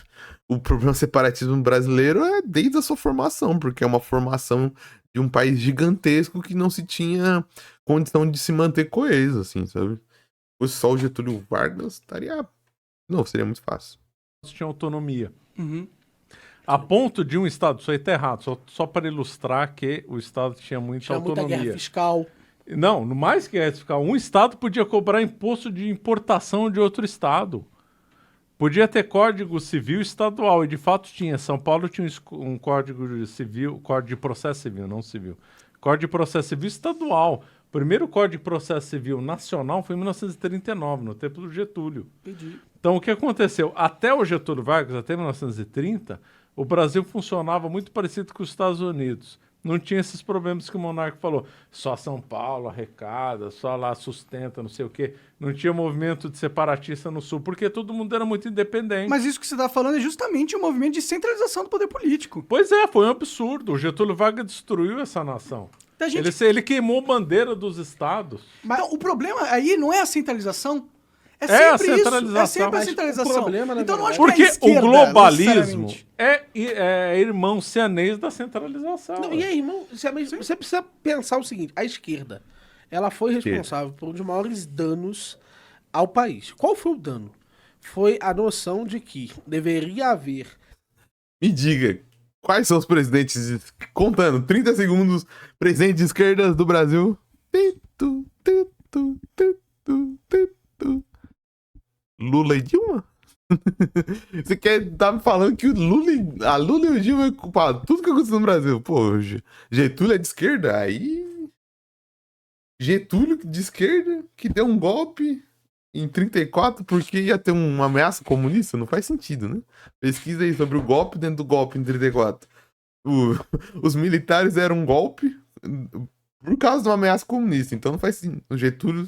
[SPEAKER 1] o problema do separatismo brasileiro desde a sua formação, porque é uma formação de um país gigantesco que não se tinha condição de se manter coeso, assim, sabe? Se só o Getúlio Vargas estaria... Não, seria muito fácil.
[SPEAKER 2] tinha autonomia.
[SPEAKER 3] Uhum.
[SPEAKER 2] A ponto de um Estado... Isso aí tá errado. Só para ilustrar que o Estado tinha muita
[SPEAKER 4] Tinha muita
[SPEAKER 2] autonomia.
[SPEAKER 4] guerra fiscal.
[SPEAKER 2] Não, no mais que guerra fiscal. Um Estado podia cobrar imposto de importação de outro Estado. Podia ter código civil estadual. E de fato tinha. São Paulo tinha um código civil... Código de processo civil, não civil. Código de processo civil estadual. O primeiro Código de Processo Civil nacional foi em 1939, no tempo do Getúlio.
[SPEAKER 3] Entendi.
[SPEAKER 2] Então, o que aconteceu? Até o Getúlio Vargas, até 1930, o Brasil funcionava muito parecido com os Estados Unidos. Não tinha esses problemas que o Monarca falou. Só São Paulo arrecada, só lá sustenta, não sei o quê. Não tinha movimento de separatista no Sul, porque todo mundo era muito independente.
[SPEAKER 3] Mas isso que você está falando é justamente um movimento de centralização do poder político.
[SPEAKER 2] Pois é, foi um absurdo. O Getúlio Vargas destruiu essa nação.
[SPEAKER 3] Da gente...
[SPEAKER 2] Ele queimou bandeira dos estados.
[SPEAKER 3] Mas então, o problema aí não é a centralização. É
[SPEAKER 2] a
[SPEAKER 3] sempre
[SPEAKER 2] centralização.
[SPEAKER 3] isso. É sempre a
[SPEAKER 4] Mas
[SPEAKER 3] centralização.
[SPEAKER 4] o problema, na
[SPEAKER 3] então não acho
[SPEAKER 2] Porque
[SPEAKER 3] que é a esquerda,
[SPEAKER 2] o globalismo
[SPEAKER 3] necessariamente.
[SPEAKER 2] é irmão siamês da centralização.
[SPEAKER 4] Não, e aí, irmão, você precisa pensar o seguinte: a esquerda, ela foi responsável por um dos maiores danos ao país. Qual foi o dano? Foi a noção de que deveria haver...
[SPEAKER 1] Me diga, quais são os presidentes, contando, 30 segundos, presidentes de esquerda do Brasil? Lula e Dilma? Você quer estar me falando que a Lula e o Dilma é culpado? Tudo que aconteceu no Brasil. Pô, Getúlio é de esquerda? Aí... Getúlio de esquerda que deu um golpe em 34 porque ia ter uma ameaça comunista? Não faz sentido, né? Pesquisa aí sobre o golpe dentro do golpe em 34. Os militares deram um golpe por causa de uma ameaça comunista. Então não faz sentido. O Getúlio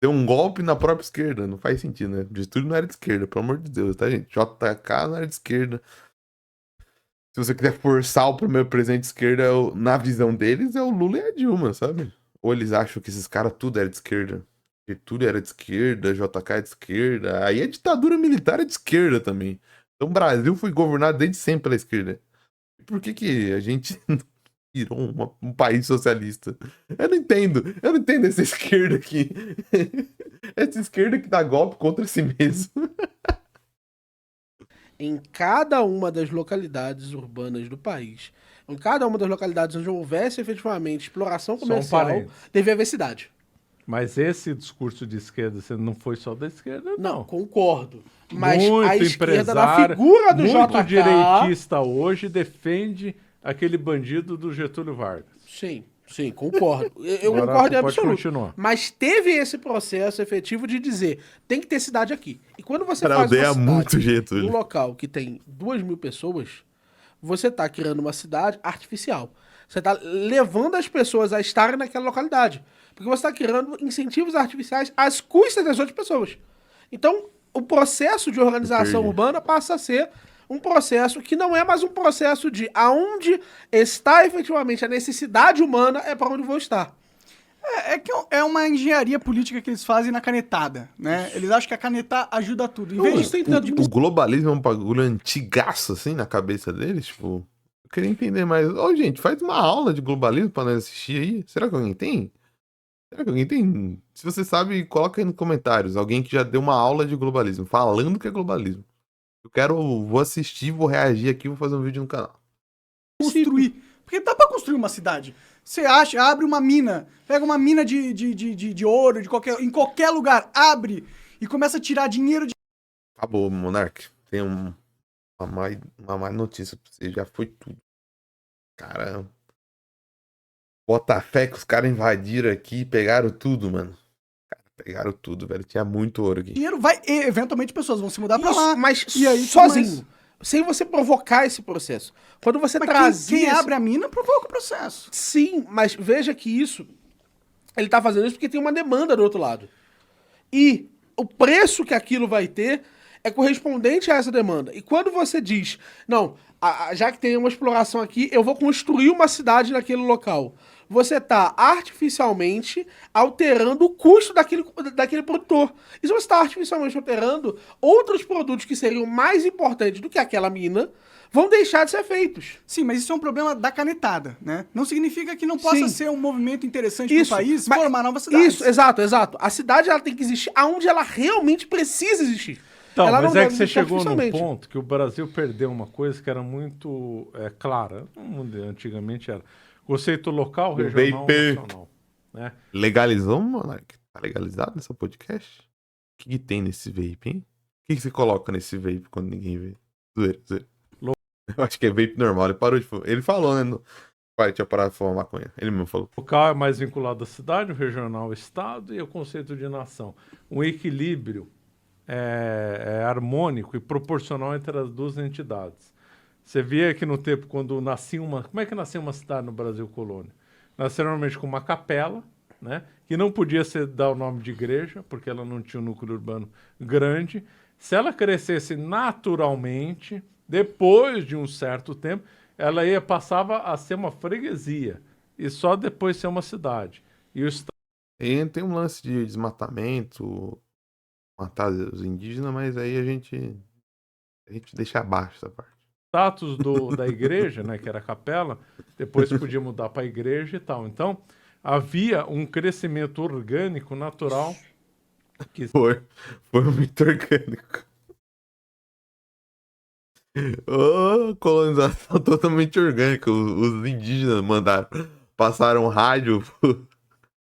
[SPEAKER 1] deu um golpe na própria esquerda. Não faz sentido, né? O Getúlio não era de esquerda, pelo amor de Deus, tá, gente? JK não era de esquerda. Se você quiser forçar o primeiro presidente de esquerda, na visão deles, é o Lula e a Dilma, sabe? Ou eles acham que esses caras tudo era de esquerda. Getúlio era de esquerda, JK é de esquerda. Aí a ditadura militar é de esquerda também. Então o Brasil foi governado desde sempre pela esquerda. Por que a gente virou um país socialista. Eu não entendo essa esquerda aqui. Essa esquerda que dá golpe contra si mesmo.
[SPEAKER 4] Em cada uma das localidades urbanas do país, em cada uma das localidades onde houvesse efetivamente exploração
[SPEAKER 2] Só um
[SPEAKER 4] comercial,
[SPEAKER 2] parênteses.
[SPEAKER 4] devia haver cidade.
[SPEAKER 2] Mas esse discurso de esquerda não foi só da esquerda,
[SPEAKER 4] Não,
[SPEAKER 2] não.
[SPEAKER 4] concordo. Mas
[SPEAKER 2] Muito
[SPEAKER 4] a esquerda da
[SPEAKER 2] empresário,
[SPEAKER 4] figura do
[SPEAKER 2] muito
[SPEAKER 4] JK...
[SPEAKER 2] direitista hoje defende aquele bandido do Getúlio Vargas.
[SPEAKER 4] Sim, concordo. Eu
[SPEAKER 2] Agora
[SPEAKER 4] concordo
[SPEAKER 2] tu
[SPEAKER 4] em
[SPEAKER 2] pode
[SPEAKER 4] absoluto.
[SPEAKER 2] continuar.
[SPEAKER 4] Mas teve esse processo efetivo de dizer, tem que ter cidade aqui. E quando você
[SPEAKER 1] Cara,
[SPEAKER 4] faz uma
[SPEAKER 1] odeia
[SPEAKER 4] cidade
[SPEAKER 1] muito Getúlio.
[SPEAKER 4] num local que tem 2.000 pessoas, você tá criando uma cidade artificial. Você tá levando as pessoas a estarem naquela localidade. Porque você tá criando incentivos artificiais às custas das outras pessoas. Então, o processo de organização
[SPEAKER 1] Entendi.
[SPEAKER 4] urbana passa a ser um processo que não é mais um processo de aonde está efetivamente a necessidade humana é para onde vou estar.
[SPEAKER 3] É que é uma engenharia política que eles fazem na canetada, né? Eles acham que a canetar ajuda tudo. Em vez
[SPEAKER 4] Isso tem tanto de...
[SPEAKER 1] O globalismo é um bagulho antigaço, assim, na cabeça deles, tipo... Eu queria entender mais. Ô, gente, faz uma aula de globalismo pra nós assistir aí. Será que alguém tem? Será que alguém tem? Se você sabe, coloca aí nos comentários. Alguém que já deu uma aula de globalismo, falando que é globalismo. Vou assistir, vou reagir aqui, vou fazer um vídeo no canal.
[SPEAKER 3] construir. Porque dá pra construir uma cidade. Você acha, abre uma mina, pega uma mina de ouro, em qualquer lugar, abre e começa a tirar dinheiro de...
[SPEAKER 1] Acabou, Monark. Tem uma má notícia pra você. Já foi tudo. Cara. Bota fé que os caras invadiram aqui e pegaram tudo, mano. Cara, pegaram tudo, velho. Tinha muito ouro aqui.
[SPEAKER 3] Dinheiro vai, e eventualmente pessoas vão se mudar pra lá.
[SPEAKER 4] Mas
[SPEAKER 3] E aí,
[SPEAKER 4] sozinho. Sem você provocar esse processo. Quando você
[SPEAKER 3] Mas
[SPEAKER 4] trazia...
[SPEAKER 3] quem
[SPEAKER 4] esse-
[SPEAKER 3] abre a mina provoca o processo.
[SPEAKER 4] Sim, mas veja que isso... Ele tá fazendo isso porque tem uma demanda do outro lado. E o preço que aquilo vai ter é correspondente a essa demanda. E quando você diz, não, já que tem uma exploração aqui, eu vou construir uma cidade naquele local. Você está artificialmente alterando o custo daquele produtor. E se você está artificialmente alterando, outros produtos que seriam mais importantes do que aquela mina vão deixar de ser feitos.
[SPEAKER 3] Sim, mas isso é um problema da canetada, né? Não significa que não possa
[SPEAKER 4] Sim.
[SPEAKER 3] ser um movimento interessante
[SPEAKER 4] Isso,
[SPEAKER 3] pro país
[SPEAKER 4] mas-
[SPEAKER 3] formar novas cidades.
[SPEAKER 4] Isso, exato. A cidade ela tem que existir aonde ela realmente precisa existir.
[SPEAKER 2] Então,
[SPEAKER 4] Ela
[SPEAKER 2] mas
[SPEAKER 4] não
[SPEAKER 2] é
[SPEAKER 4] deve
[SPEAKER 2] que você
[SPEAKER 4] existir
[SPEAKER 2] chegou num
[SPEAKER 4] artificialmente.
[SPEAKER 2] ponto que o Brasil perdeu uma coisa que era muito clara. Antigamente era conceito local,
[SPEAKER 1] O
[SPEAKER 2] regional,
[SPEAKER 1] vape.
[SPEAKER 2] nacional. Né?
[SPEAKER 1] Legalizou, Monark? Tá legalizado nessa podcast? O que tem nesse vape, hein? O que você coloca nesse vape quando ninguém vê? Zoeira. Eu acho que é vape normal. Ele parou de fumar. Ele falou, né? Pai, tinha parado de fumar maconha. Ele mesmo falou.
[SPEAKER 2] O local é mais vinculado à cidade, o regional ao estado e o conceito de nação. Um equilíbrio harmônico e proporcional entre as duas entidades. Você via que no tempo, quando nascia uma... Como é que nascia uma cidade no Brasil colônia? Nascia normalmente com uma capela, né? Que não podia dar o nome de igreja, porque ela não tinha um núcleo urbano grande. Se ela crescesse naturalmente, depois de um certo tempo, ela passava a ser uma freguesia. E só depois ser uma cidade. E o
[SPEAKER 1] E tem um lance de desmatamento, matar os indígenas, mas aí a gente deixa abaixo essa parte.
[SPEAKER 2] status da igreja, né, que era a capela, depois podia mudar para a igreja e tal. Então, havia um crescimento orgânico, natural. Que...
[SPEAKER 1] Foi um mito orgânico. Colonização totalmente orgânica. Os indígenas passaram rádio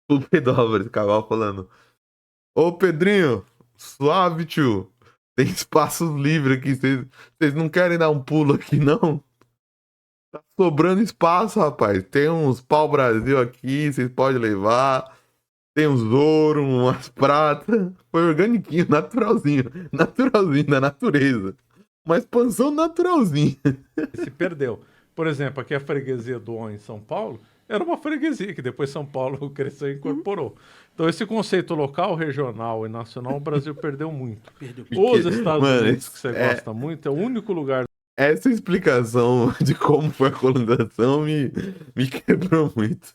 [SPEAKER 1] pro Pedrópolis, cavalo falando: Ô Pedrinho, suave, tio. Tem espaços livres aqui. Vocês não querem dar um pulo aqui, não? Tá sobrando espaço, rapaz. Tem uns pau-brasil aqui, vocês podem levar. Tem uns ouro, umas pratas. Foi organiquinho, naturalzinho. Naturalzinho, da natureza. Uma expansão naturalzinha.
[SPEAKER 2] se perdeu. Por exemplo, aqui a freguesia do On em São Paulo era uma freguesia que depois São Paulo cresceu e incorporou. Então esse conceito local, regional e nacional o Brasil perdeu muito. Os Estados Unidos, que você gosta muito, é o único lugar...
[SPEAKER 1] Essa explicação de como foi a colonização me quebrou muito.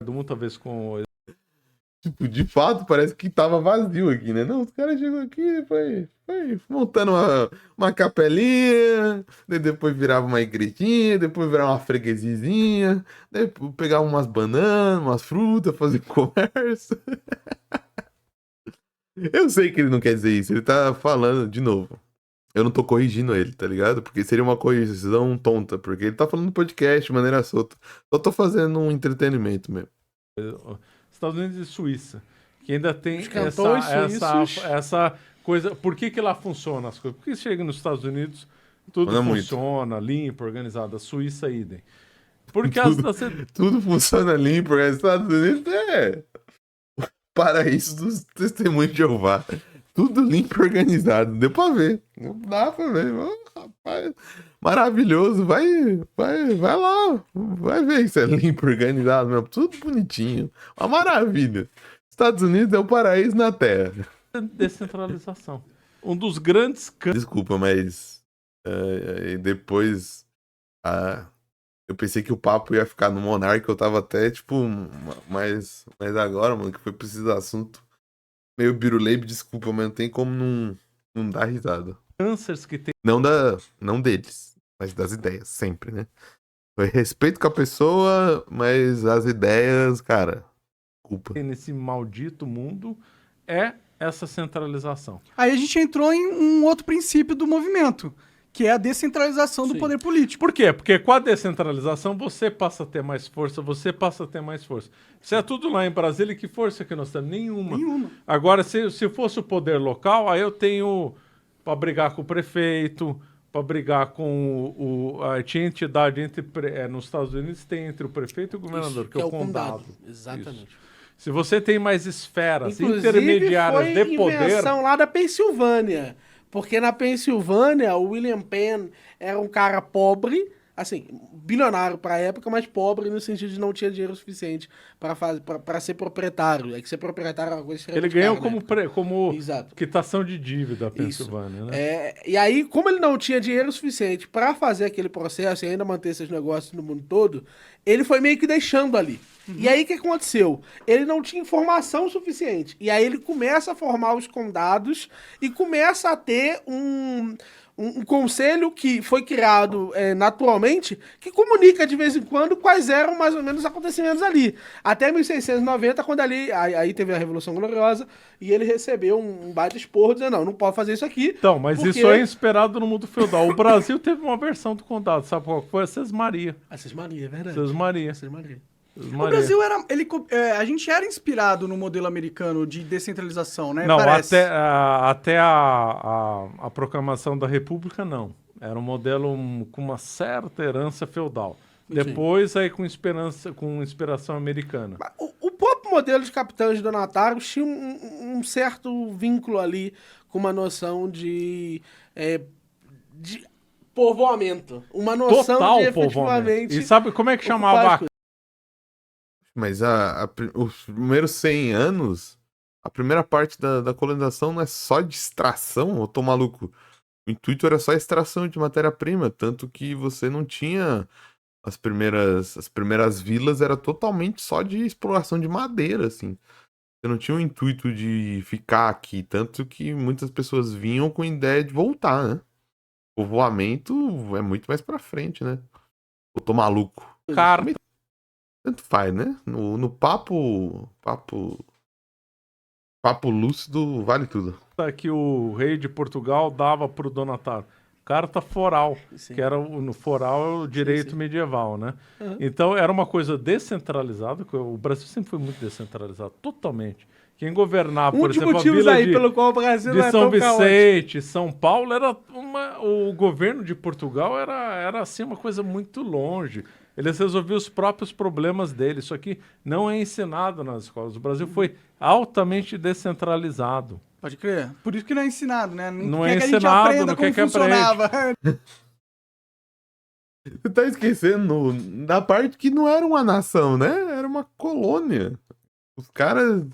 [SPEAKER 2] do mundo, talvez com
[SPEAKER 1] Tipo, de fato, parece que tava vazio aqui, né? Não, os caras chegou aqui, foi montando uma capelinha, daí depois virava uma igrejinha, depois virava uma freguesiazinha, depois pegava umas bananas, umas frutas, fazer comércio. Eu sei que ele não quer dizer isso, ele tá falando de novo. Eu não tô corrigindo ele, tá ligado? Porque seria uma correção tonta, porque ele tá falando no podcast de maneira solta. Só tô fazendo um entretenimento mesmo.
[SPEAKER 2] Estados Unidos e Suíça, que ainda tem
[SPEAKER 4] Os cantões suíços.
[SPEAKER 2] essa coisa. Por que lá funciona as coisas? Porque chega nos Estados Unidos, tudo
[SPEAKER 1] Funciona muito.
[SPEAKER 2] funciona, limpo, organizado. A Suíça, idem. Porque
[SPEAKER 1] Tudo funciona limpo, porque os Estados Unidos é paraíso dos testemunhos de Jeová. Tudo limpo e organizado. Deu pra ver. Dá pra ver. Oh, rapaz, maravilhoso. Vai lá. Vai ver se é limpo e organizado mesmo. Tudo bonitinho. Uma maravilha. Estados Unidos é o paraíso na Terra.
[SPEAKER 2] descentralização. Um dos grandes
[SPEAKER 1] Desculpa, mas depois eu pensei que o papo ia ficar no Monark. Eu tava até, tipo, mas agora, mano, que foi preciso do assunto meio biruleibe, desculpa, mas não tem como não dar risada.
[SPEAKER 2] cânceres que tem
[SPEAKER 1] Não deles, mas das ideias, sempre, né? Foi respeito com a pessoa, mas as ideias, cara, culpa.
[SPEAKER 2] nesse maldito mundo é essa centralização.
[SPEAKER 3] Aí a gente entrou em um outro princípio do movimento, que é a descentralização do
[SPEAKER 4] Sim.
[SPEAKER 3] poder político.
[SPEAKER 2] Por quê? Porque com a descentralização você passa a ter mais força, Se é tudo lá em Brasília, que força que nós temos? Nenhuma. Agora, se fosse o poder local, aí eu tenho para brigar com o prefeito, para brigar com tinha entidade nos Estados Unidos tem entre o prefeito e o governador,
[SPEAKER 4] Isso,
[SPEAKER 2] que é o condado.
[SPEAKER 4] Exatamente.
[SPEAKER 2] Isso. Se você tem mais esferas
[SPEAKER 4] Inclusive,
[SPEAKER 2] intermediárias
[SPEAKER 4] foi
[SPEAKER 2] de poder,
[SPEAKER 4] invenção lá da Pensilvânia. Porque na Pensilvânia, o William Penn era um cara pobre, assim, bilionário pra época, mas pobre no sentido de não tinha dinheiro suficiente para ser proprietário. É que ser proprietário é uma coisa
[SPEAKER 2] ele
[SPEAKER 4] extremamente
[SPEAKER 2] ganhou
[SPEAKER 4] cara, né?
[SPEAKER 2] como
[SPEAKER 4] Exato.
[SPEAKER 2] quitação de dívida a Pensilvânia, né?
[SPEAKER 4] E aí, como ele não tinha dinheiro suficiente para fazer aquele processo e ainda manter esses negócios no mundo todo, ele foi meio que deixando ali. E aí, o que aconteceu? Ele não tinha informação suficiente. E aí, ele começa a formar os condados e começa a ter um conselho que foi criado naturalmente, que comunica de vez em quando quais eram mais ou menos os acontecimentos ali. Até 1690, quando aí teve a Revolução Gloriosa, e ele recebeu um baita esporro, dizendo, não pode fazer isso aqui.
[SPEAKER 2] Então, mas
[SPEAKER 4] porque...
[SPEAKER 2] isso é inspirado no mundo feudal. O Brasil teve uma versão do condado, sabe qual foi? A Sesmaria.
[SPEAKER 4] A Sesmaria, é verdade.
[SPEAKER 2] Sesmaria.
[SPEAKER 3] O Brasil era. A gente era inspirado no modelo americano de descentralização, né?
[SPEAKER 2] Não,
[SPEAKER 3] Parece.
[SPEAKER 2] até a proclamação da República, não. Era um modelo com uma certa herança feudal. Depois, aí com inspiração americana.
[SPEAKER 4] O próprio modelo de capitães donatários tinha um certo vínculo ali com uma noção de povoamento. Uma noção
[SPEAKER 2] Total
[SPEAKER 4] de
[SPEAKER 2] povoamento.
[SPEAKER 4] efetivamente...
[SPEAKER 2] E sabe como é que chamava
[SPEAKER 1] Mas os primeiros 100 anos, a primeira parte da colonização não é só de extração, eu tô maluco. O intuito era só extração de matéria-prima, tanto que você não tinha as primeiras vilas, era totalmente só de exploração de madeira, assim. Você não tinha o intuito de ficar aqui, tanto que muitas pessoas vinham com a ideia de voltar, né? O povoamento é muito mais pra frente, né? Eu tô maluco.
[SPEAKER 2] carta?
[SPEAKER 1] Tanto faz, né? No papo lúcido vale tudo.
[SPEAKER 2] Que o rei de Portugal dava para o donatário. Carta foral,
[SPEAKER 4] Sim.
[SPEAKER 2] que era no foral é o direito
[SPEAKER 4] sim.
[SPEAKER 2] medieval, né?
[SPEAKER 4] Uhum.
[SPEAKER 2] Então era uma coisa descentralizada, que o Brasil sempre foi muito descentralizado, totalmente. Quem governava, por
[SPEAKER 4] dos
[SPEAKER 2] exemplo, a
[SPEAKER 4] motivos
[SPEAKER 2] vila
[SPEAKER 4] aí
[SPEAKER 2] de,
[SPEAKER 4] pelo qual o Brasil
[SPEAKER 2] de
[SPEAKER 4] não é
[SPEAKER 2] São
[SPEAKER 4] tão caótico.
[SPEAKER 2] Vicente, São Paulo, o governo de Portugal era assim uma coisa muito longe. Eles resolviam os próprios problemas deles. Isso aqui não é ensinado nas escolas. O Brasil foi altamente descentralizado.
[SPEAKER 3] Pode crer. Por isso que não é ensinado, né?
[SPEAKER 2] Não
[SPEAKER 3] quer
[SPEAKER 2] é
[SPEAKER 3] que a gente
[SPEAKER 2] ensinado,
[SPEAKER 3] aprenda
[SPEAKER 2] não
[SPEAKER 3] como
[SPEAKER 2] quer que
[SPEAKER 3] funcionava.
[SPEAKER 1] Você tá esquecendo da parte que não era uma nação, né? Era uma colônia. Os caras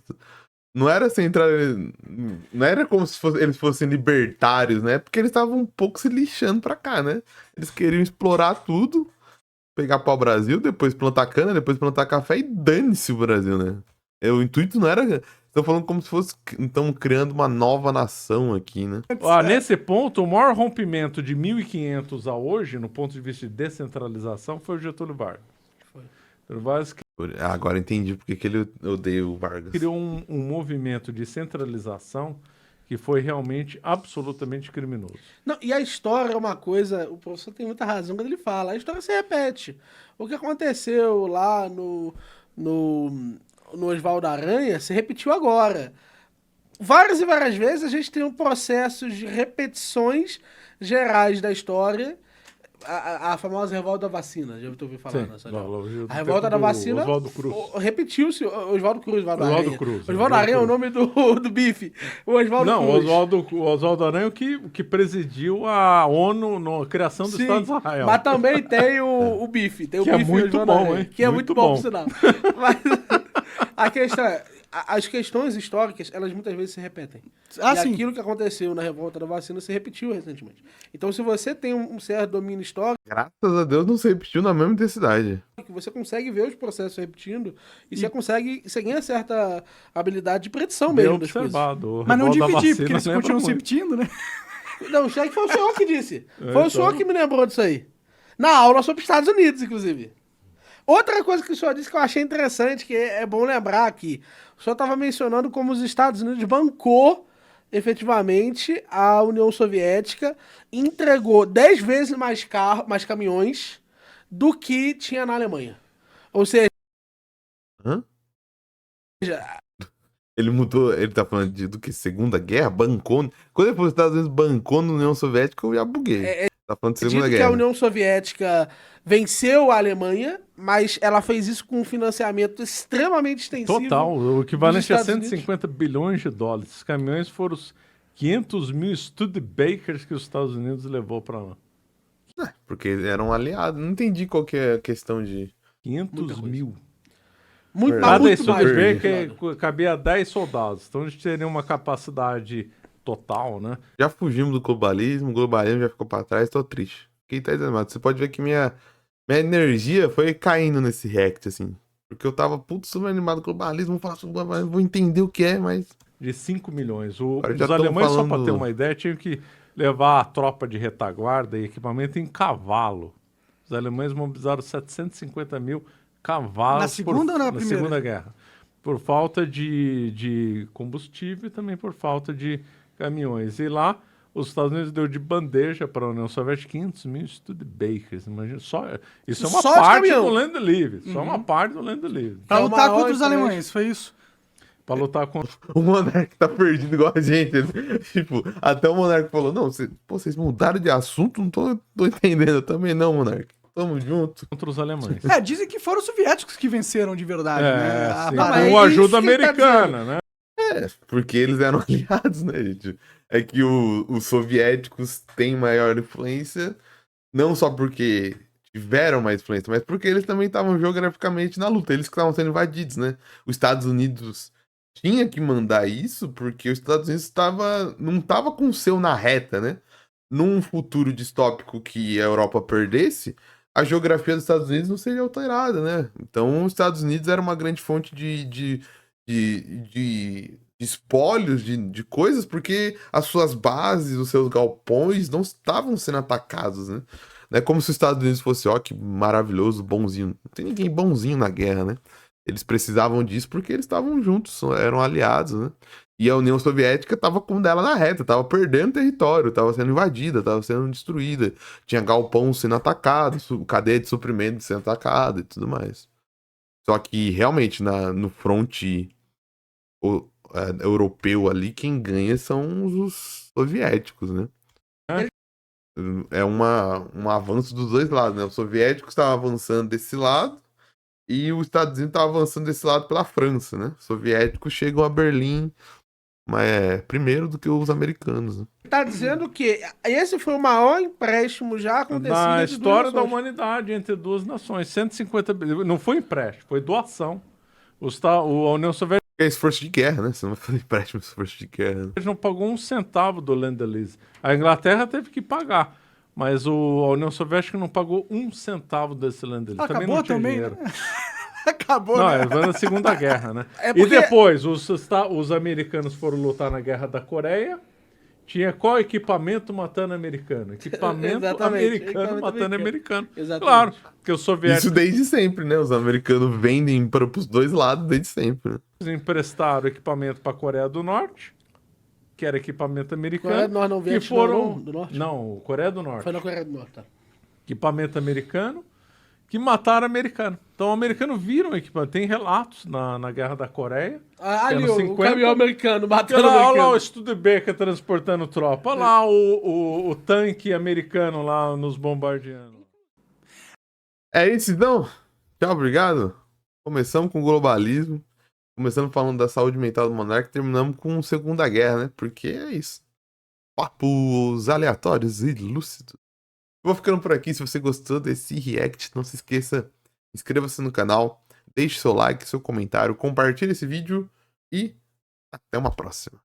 [SPEAKER 1] não era não era como se eles fossem libertários, né? Porque eles estavam um pouco se lixando pra cá, né? Eles queriam explorar tudo, pegar pau Brasil, depois plantar cana, depois plantar café e dane-se o Brasil, né? O intuito não era... Estão falando como se fosse... Estão criando uma nova nação aqui, né?
[SPEAKER 2] Nesse ponto, o maior rompimento de 1500 a hoje, no ponto de vista de descentralização, foi o Getúlio Vargas. Getúlio Vargas
[SPEAKER 1] Agora entendi porque que ele odeia o Vargas.
[SPEAKER 2] criou um movimento de centralização que foi realmente absolutamente criminoso.
[SPEAKER 4] Não, e a história é uma coisa, o professor tem muita razão quando ele fala, a história se repete. O que aconteceu lá no Oswaldo Aranha se repetiu agora. Várias e várias vezes a gente tem um processo de repetições gerais da história. A famosa revolta da vacina, já ouviu falar nessa? A revolta da vacina
[SPEAKER 2] Oswaldo Cruz.
[SPEAKER 4] repetiu-se. Oswaldo Cruz,
[SPEAKER 2] Cruz.
[SPEAKER 4] Oswaldo Aranha é o nome do bife. O Oswaldo Cruz.
[SPEAKER 2] O Oswaldo Aranha que presidiu a ONU na criação do Estado de Israel.
[SPEAKER 4] Mas também tem o bife. Tem o
[SPEAKER 2] que
[SPEAKER 4] bife
[SPEAKER 2] é muito bom, hein?
[SPEAKER 4] Que é muito bom, por sinal. Mas a questão é, as questões históricas, elas muitas vezes se repetem. E aquilo que aconteceu na revolta da vacina se repetiu recentemente. Então, se você tem um certo domínio histórico...
[SPEAKER 1] Graças a Deus não se repetiu na mesma intensidade.
[SPEAKER 4] Você consegue ver os processos se repetindo e você ganha certa habilidade de predição mesmo das coisas.
[SPEAKER 3] Mas não dividir, porque eles continuam se repetindo, né?
[SPEAKER 4] Não, isso aí foi o senhor que disse. Foi o senhor que me lembrou disso aí. Na aula sobre Estados Unidos, inclusive. Outra coisa que o senhor disse que eu achei interessante, que é bom lembrar aqui. O senhor estava mencionando como os Estados Unidos bancou efetivamente a União Soviética, entregou 10 vezes mais caminhões do que tinha na Alemanha. Ou seja...
[SPEAKER 1] Hã? Ele mudou, ele tá falando do que? Segunda Guerra? Bancou? Quando ele falou que os Estados Unidos bancou na União Soviética, eu já buguei. Tá falando de Segunda Guerra.
[SPEAKER 4] Que a União Soviética venceu a Alemanha, mas ela fez isso com um financiamento extremamente extensivo.
[SPEAKER 2] Total, o equivalente a 150 bilhões de dólares. Esses caminhões foram os 500 mil Studebakers que os Estados Unidos levou pra lá.
[SPEAKER 1] Porque eram aliados. Não entendi qual que é a questão de...
[SPEAKER 2] 500 mil.
[SPEAKER 4] Muito
[SPEAKER 2] Cada
[SPEAKER 4] mais.
[SPEAKER 2] Studebaker cabia 10 soldados. Então eles teriam uma capacidade total, né?
[SPEAKER 1] Já fugimos do globalismo, o globalismo já ficou pra trás, tô triste. Fiquei tá desanimado. Você pode ver que minha energia foi caindo nesse react, assim. Porque eu tava super animado com o globalismo, vou falar sobre o globalismo, vou entender o que é, mas...
[SPEAKER 2] De 5 milhões.
[SPEAKER 1] Os
[SPEAKER 2] alemães,
[SPEAKER 1] falando...
[SPEAKER 2] só pra ter uma ideia, tinham que levar a tropa de retaguarda e equipamento em cavalo. Os alemães mobilizaram 750 mil cavalos
[SPEAKER 3] na Segunda ou na Primeira?
[SPEAKER 2] Na Segunda Guerra. Por falta de combustível e também por falta de caminhões. E lá, os Estados Unidos deu de bandeja para a União Soviética 500 mil Studebakers. Imagina, isso é uma
[SPEAKER 4] Só de
[SPEAKER 2] parte
[SPEAKER 4] caminhão.
[SPEAKER 2] do Land Livre. Só uma parte do Land Livre.
[SPEAKER 3] Pra
[SPEAKER 4] É o
[SPEAKER 3] lutar
[SPEAKER 4] maior
[SPEAKER 3] contra os alemães, foi isso?
[SPEAKER 2] Pra lutar contra...
[SPEAKER 1] O Monark tá perdido igual a gente. Tipo, até o Monark falou, não, vocês mudaram de assunto, não tô entendendo. Eu também não, Monark. Tamo junto.
[SPEAKER 2] Contra os alemães.
[SPEAKER 3] Dizem que foram os soviéticos que venceram de verdade, né?
[SPEAKER 2] Sim.
[SPEAKER 3] Parada-
[SPEAKER 2] Com a ajuda
[SPEAKER 4] isso que ele tá
[SPEAKER 2] americana, né?
[SPEAKER 1] Porque eles eram aliados, né, gente? É que os soviéticos têm maior influência, não só porque tiveram mais influência, mas porque eles também estavam geograficamente na luta. Eles que estavam sendo invadidos, né? Os Estados Unidos tinha que mandar isso porque os Estados Unidos não tava com o seu na reta, né? Num futuro distópico que a Europa perdesse, a geografia dos Estados Unidos não seria alterada, né? Então, os Estados Unidos era uma grande fonte de espólios, de coisas, porque as suas bases, os seus galpões não estavam sendo atacados, né? Não é como se os Estados Unidos fosse, ó, que maravilhoso, bonzinho. Não tem ninguém bonzinho na guerra, né? Eles precisavam disso porque eles estavam juntos, eram aliados, né? E a União Soviética estava com dela na reta, estava perdendo território, estava sendo invadida, estava sendo destruída. Tinha galpão sendo atacado, cadeia de suprimento sendo atacada e tudo mais. Só que, realmente, no fronte europeu ali, quem ganha são os soviéticos, né? É um avanço dos dois lados, né? Os soviéticos estavam avançando desse lado e os Estados Unidos estavam avançando desse lado pela França, né? Os soviéticos chegam a Berlim primeiro do que os americanos, né?
[SPEAKER 4] Tá dizendo que esse foi o maior empréstimo já acontecido
[SPEAKER 2] Na
[SPEAKER 4] entre
[SPEAKER 2] história
[SPEAKER 4] duas
[SPEAKER 2] da
[SPEAKER 4] nações.
[SPEAKER 2] humanidade entre duas nações. 150 bilhões. Não foi empréstimo, foi doação. A União Soviética
[SPEAKER 1] É esforço de guerra, né? Você não vai fazer empréstimo esforço de guerra. Né?
[SPEAKER 2] não pagou um centavo do Lend-Lease. A Inglaterra teve que pagar, mas a União Soviética não pagou um centavo desse Lend-Lease. Também
[SPEAKER 3] Acabou
[SPEAKER 2] não tinha
[SPEAKER 3] também,
[SPEAKER 2] dinheiro.
[SPEAKER 3] né? Acabou,
[SPEAKER 2] Não,
[SPEAKER 3] né?
[SPEAKER 2] foi na Segunda Guerra, né?
[SPEAKER 4] É
[SPEAKER 2] E
[SPEAKER 4] porque-
[SPEAKER 2] depois, os americanos foram lutar na Guerra da Coreia. Tinha qual equipamento matando americano? Equipamento
[SPEAKER 4] Exatamente,
[SPEAKER 2] americano
[SPEAKER 4] equipamento
[SPEAKER 2] matando
[SPEAKER 4] americano.
[SPEAKER 2] americano.
[SPEAKER 4] Exatamente.
[SPEAKER 2] Claro, porque os soviéticos
[SPEAKER 1] Isso desde sempre, né? Os americanos vendem para os dois lados desde sempre. Né?
[SPEAKER 2] emprestaram equipamento para a Coreia do Norte, que era equipamento americano.
[SPEAKER 4] Coreia do Norte não,
[SPEAKER 2] que
[SPEAKER 4] Vietnã
[SPEAKER 2] foram...
[SPEAKER 4] não, do Norte?
[SPEAKER 2] Não, Coreia do Norte.
[SPEAKER 4] Foi na Coreia do Norte, tá?
[SPEAKER 2] Equipamento americano, que mataram americano. Então, o americano viram equipamento. Tem relatos na Guerra da Coreia.
[SPEAKER 4] Ah, ali,
[SPEAKER 2] anos
[SPEAKER 4] o
[SPEAKER 2] 50.
[SPEAKER 4] caminhão americano
[SPEAKER 2] Olha
[SPEAKER 4] matando
[SPEAKER 2] lá, olha lá o
[SPEAKER 4] americano.
[SPEAKER 2] Studebaker transportando tropa. Olha lá o tanque americano lá nos bombardeando.
[SPEAKER 1] É isso então? Tchau, obrigado. Começamos com globalismo. Começando falando da saúde mental do monarca. Terminamos com Segunda Guerra, né? Porque é isso. Papos aleatórios e lúcidos. Vou ficando por aqui. Se você gostou desse react, não se esqueça. Inscreva-se no canal. Deixe seu like, seu comentário. Compartilhe esse vídeo. E até uma próxima.